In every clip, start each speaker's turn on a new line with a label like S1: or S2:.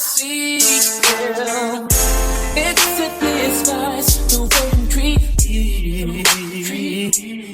S1: see, girl. It's simply skies the way you treat me.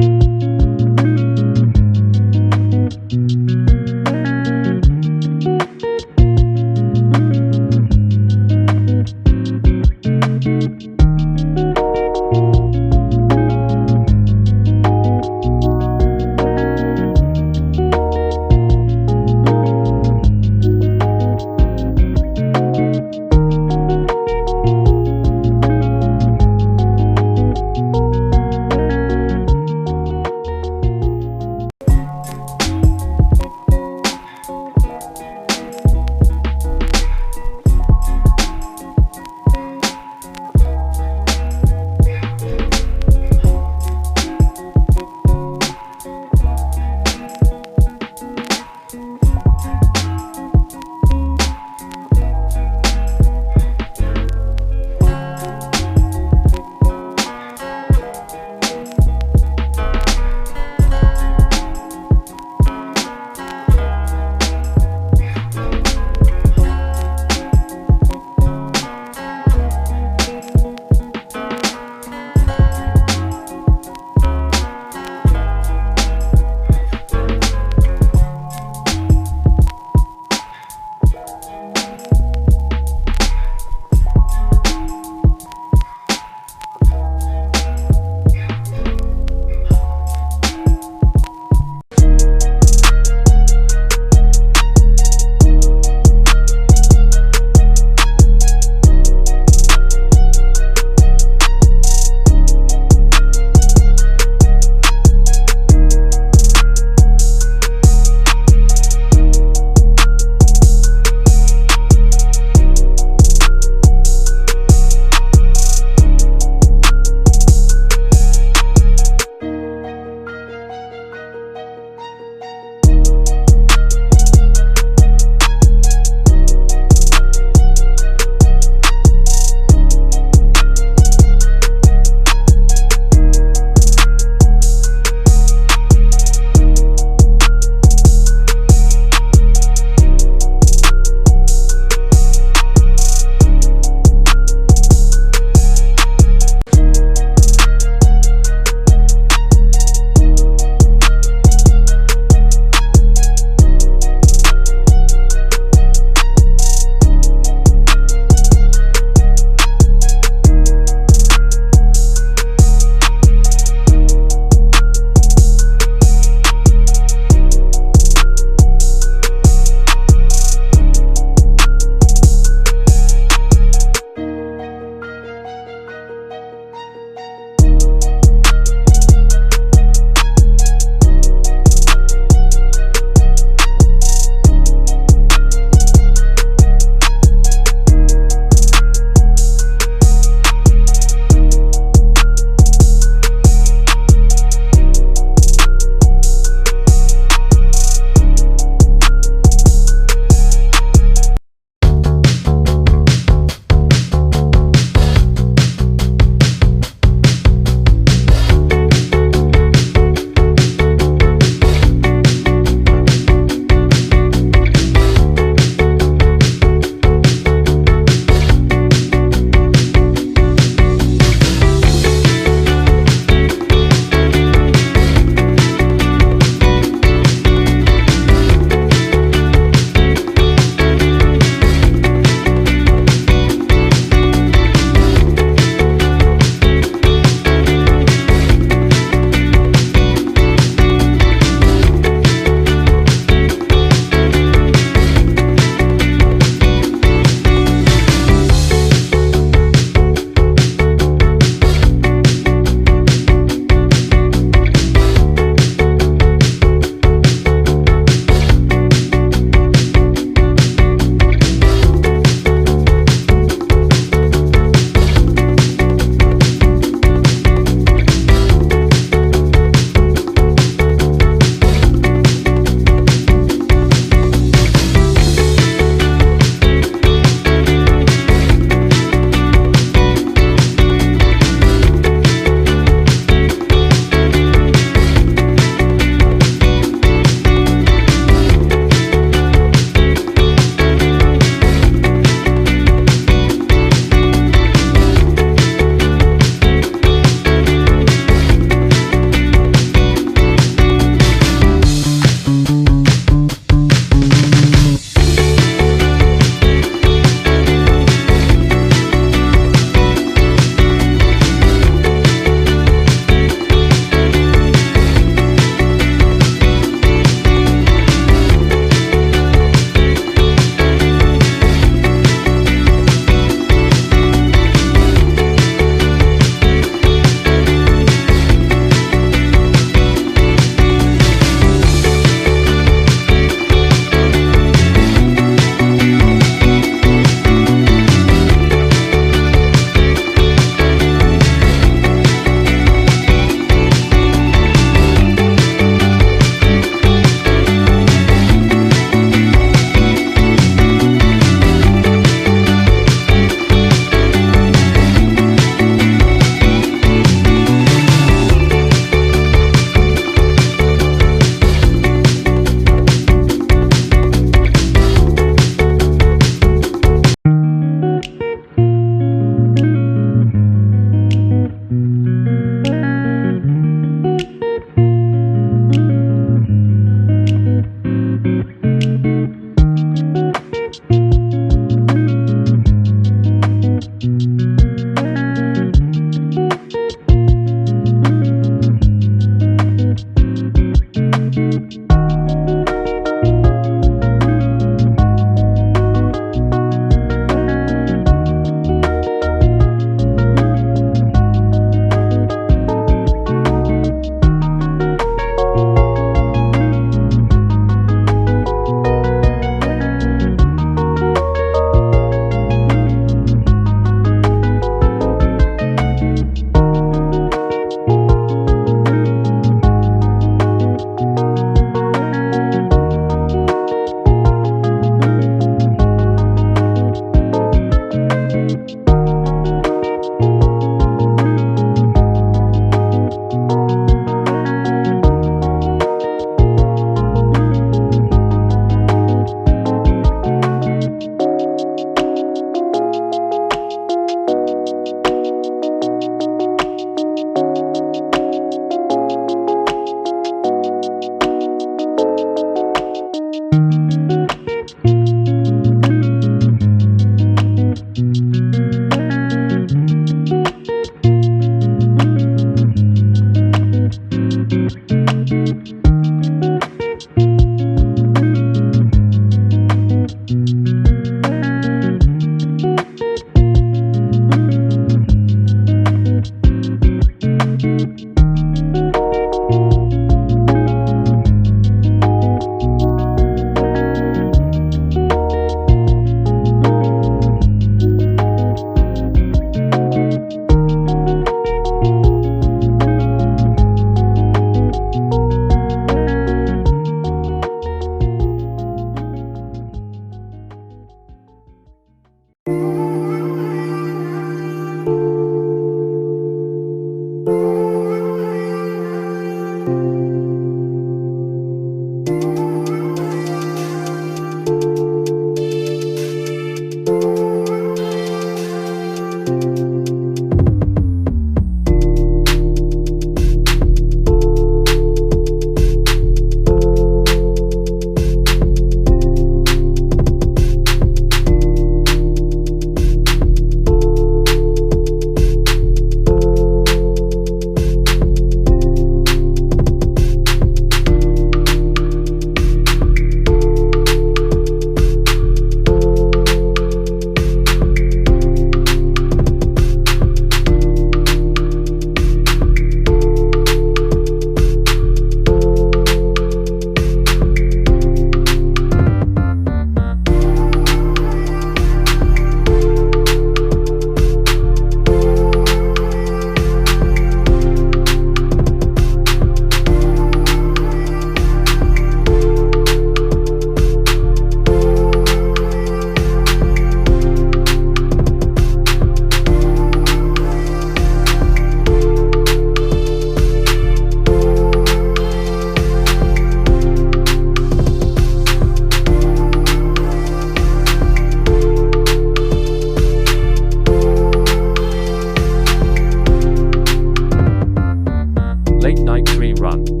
S2: strike 3 run.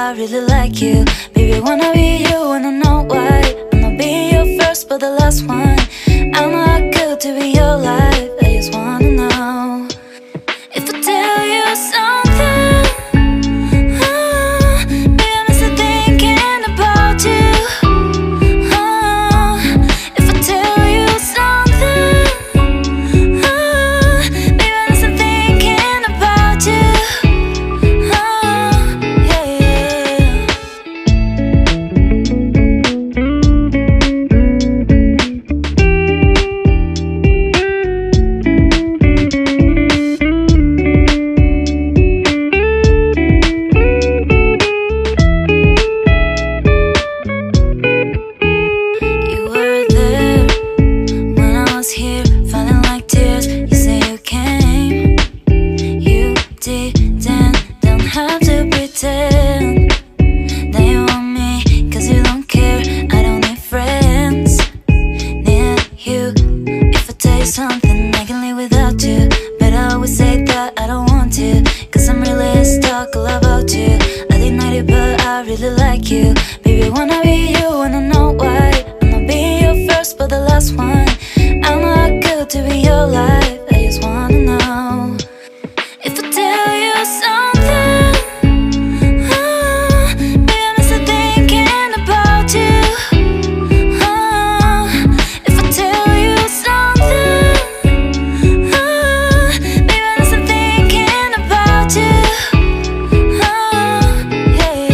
S2: I really like you. Baby, wanna be you, wanna know why. Wanna be your first but the last one. I'm not good to be your life, I just wanna know. If I tell you something, baby, I'm still thinking about you. If I tell you something, baby, I'm still thinking about you. You were there when I was here, falling like tears. You say you came, you didn't, don't have to pretend that you want me, cause you don't care. I don't need friends, need you. If I tell you something, I can live without you, but I always say that I don't want to, cause I'm really stuck all about you. I deny it but I really like you. Baby, wanna be you, wanna know why. Wanna be your first but the last one. I'm not good to be your life, I just wanna know. If I tell you something, baby, I'm still thinking about you. If I tell you something, baby, I'm still thinking about you. Yeah.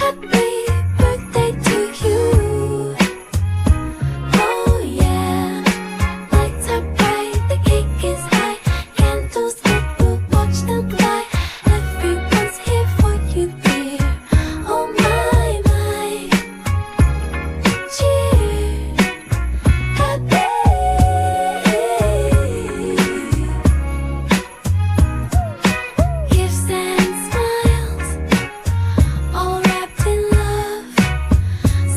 S2: Happy birthday to you. Oh yeah. Lights are bright, the cake is high, candles lit, we'll watch them fly. Everyone's here for you, dear. Oh my, my. Cheers. Happy. Gifts and smiles, all wrapped in love.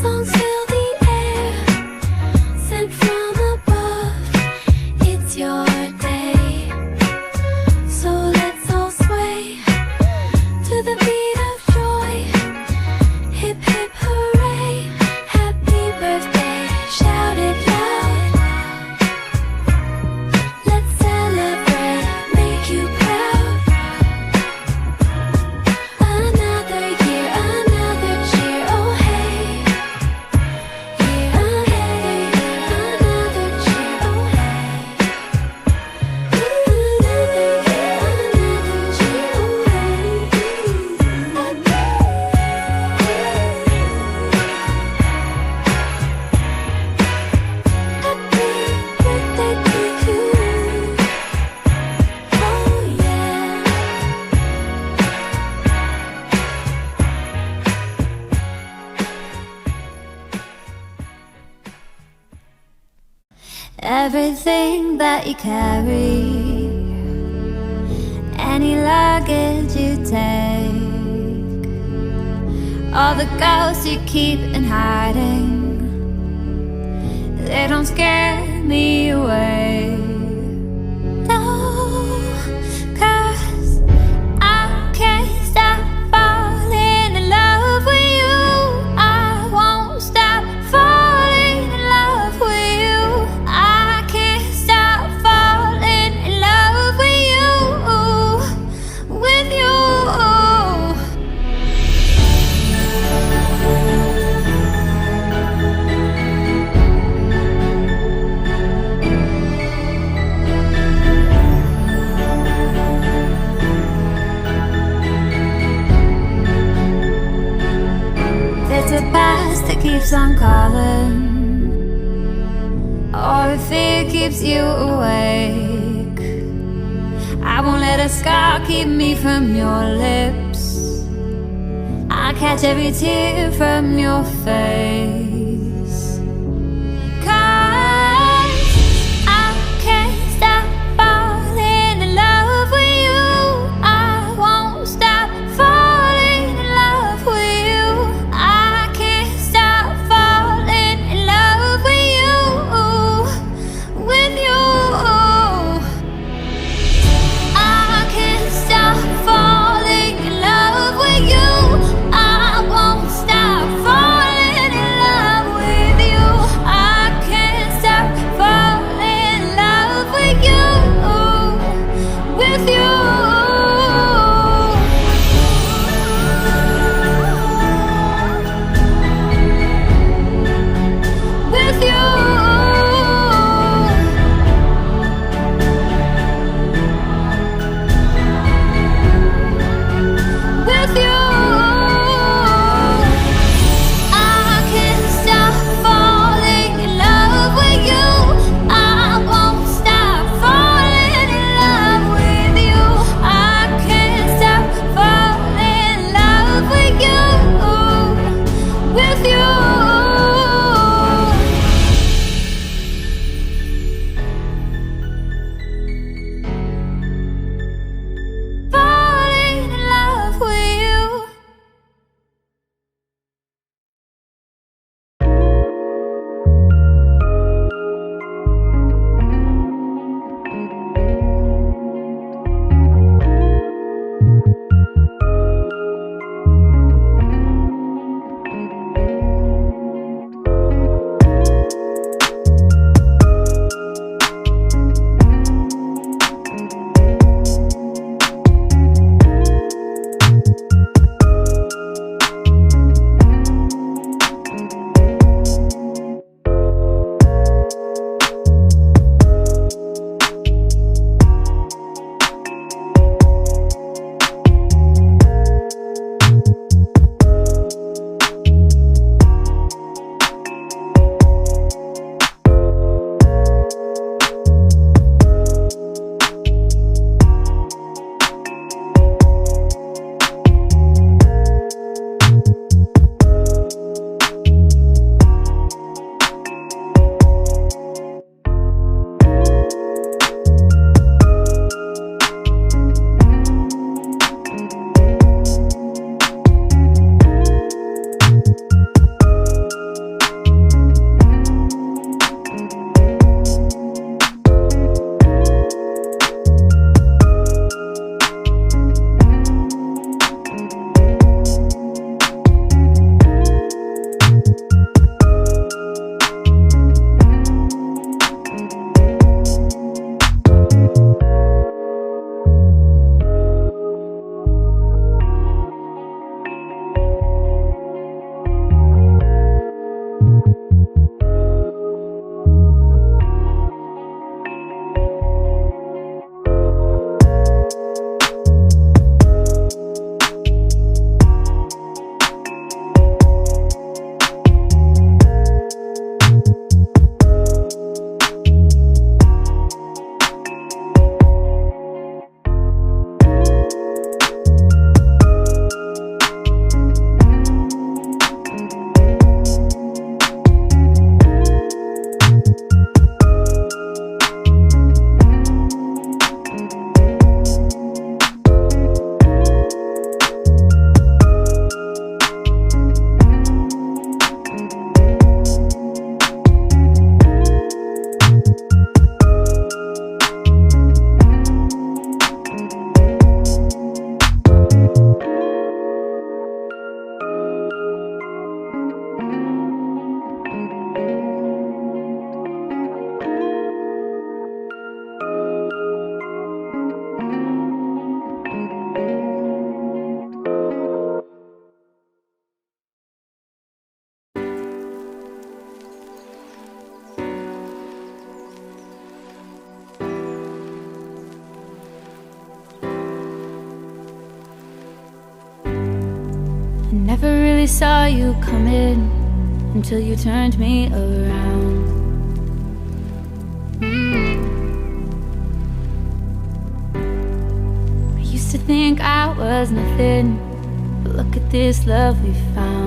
S2: Songs fill the air, sent from above. It's your day, so let's all sway to the beat of joy. Hip hip hooray, happy birthday, shout it loud. Let's celebrate, make you proud. Another year, another cheer, oh hey. Year, another cheer, oh hey. Another year, another cheer, oh hey. Happy birthday to you. Oh yeah. Everything that you carry, any luggage you take, all the ghosts you keep in hiding, they don't scare me away. No, 'cause I can't stop falling in love with you. I won't stop falling in love with you. I can't stop falling in love with you, with you. There's a past that keeps on calling, or if fear keeps you awake. I won't let a scar keep me from your lips. I catch every tear from your face. 'Cause I can't stop falling in love with you. I won't stop falling in love with you. I can't stop falling in love with you, with you. I can't stop falling in love with you. I won't stop falling in love. I never really saw you coming until you turned me around. I used to think I was nothing, but look at this love we found.